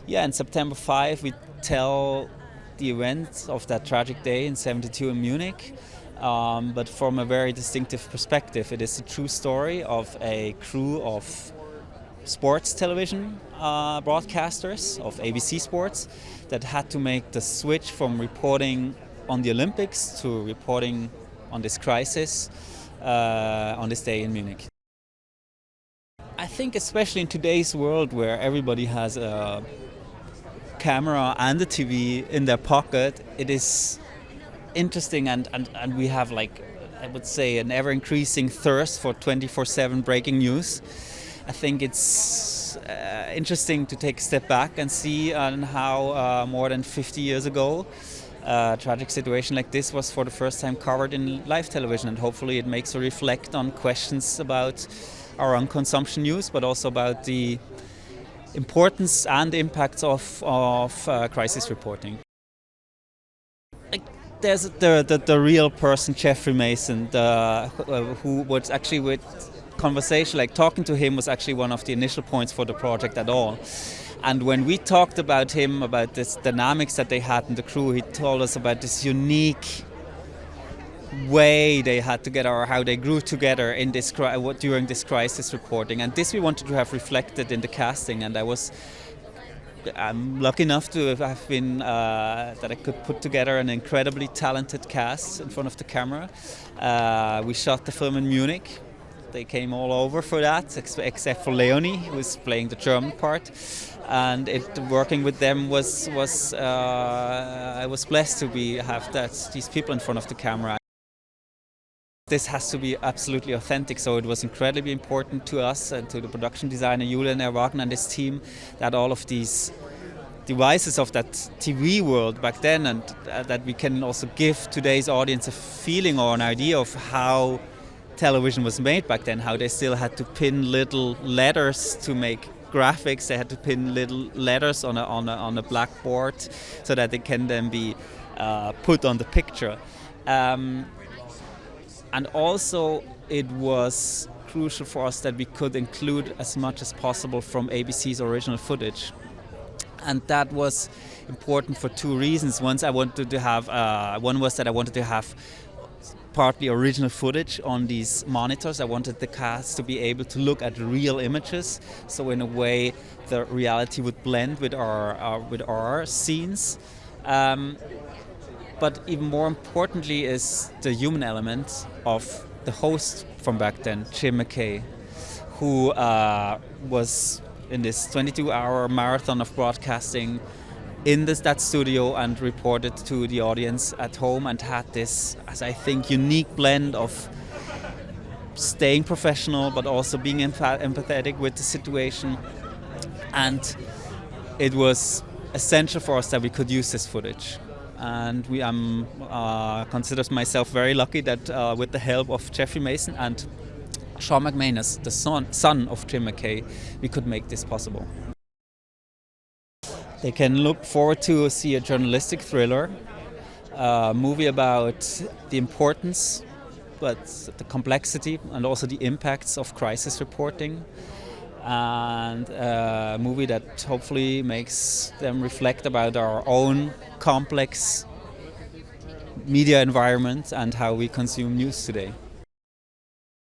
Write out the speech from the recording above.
Yeah, in September 5 we tell the events of that tragic day in '72 in Munich, but from a very distinctive perspective. It is a true story of a crew of sports television broadcasters of ABC Sports that had to make the switch from reporting on the Olympics to reporting on this crisis on this day in Munich. I think especially in today's world where everybody has a camera and a TV in their pocket, it is interesting and we have, like, I would say, an ever increasing thirst for 24/7 breaking news. I think it's interesting to take a step back and see on how more than 50 years ago a tragic situation like this was for the first time covered in live television, and hopefully it makes us reflect on questions about our own consumption news, but also about the importance and impacts of crisis reporting. Like, there's the real person, Jeffrey Mason, who was actually with conversation, like talking to him was actually one of the initial points for the project at all. And when we talked about him, about this dynamics that they had in the crew, he told us about this unique way they had together, or how they grew together in this during this crisis reporting. And this we wanted to have reflected in the casting, and I'm lucky enough to have been that I could put together an incredibly talented cast in front of the camera. We shot the film in Munich. They came all over for that, except for Leonie, who was playing the German part. And working with them was I was blessed to have these people in front of the camera. This has to be absolutely authentic, so it was incredibly important to us and to the production designer Julian R. Wagner and his team that all of these devices of that TV world back then, and that we can also give today's audience a feeling or an idea of how television was made back then, how they still had to pin little letters to make graphics. They had to pin little letters on a blackboard so that they can then be put on the picture. And also it was crucial for us that we could include as much as possible from ABC's original footage. And that was important for two reasons. One was that I wanted to have partly original footage on these monitors. I wanted the cast to be able to look at real images, so in a way the reality would blend with our scenes. But even more importantly is the human element of the host from back then, Jim McKay, who was in this 22-hour marathon of broadcasting in that studio and reported to the audience at home, and had this, as I think, unique blend of staying professional but also being empathetic with the situation. And it was essential for us that we could use this footage. And consider myself very lucky that with the help of Jeffrey Mason and Sean McManus, the son of Jim McKay, we could make this possible. They can look forward to see a journalistic thriller, a movie about the importance, but the complexity and also the impacts of crisis reporting, and a movie that hopefully makes them reflect about our own complex media environment and how we consume news today.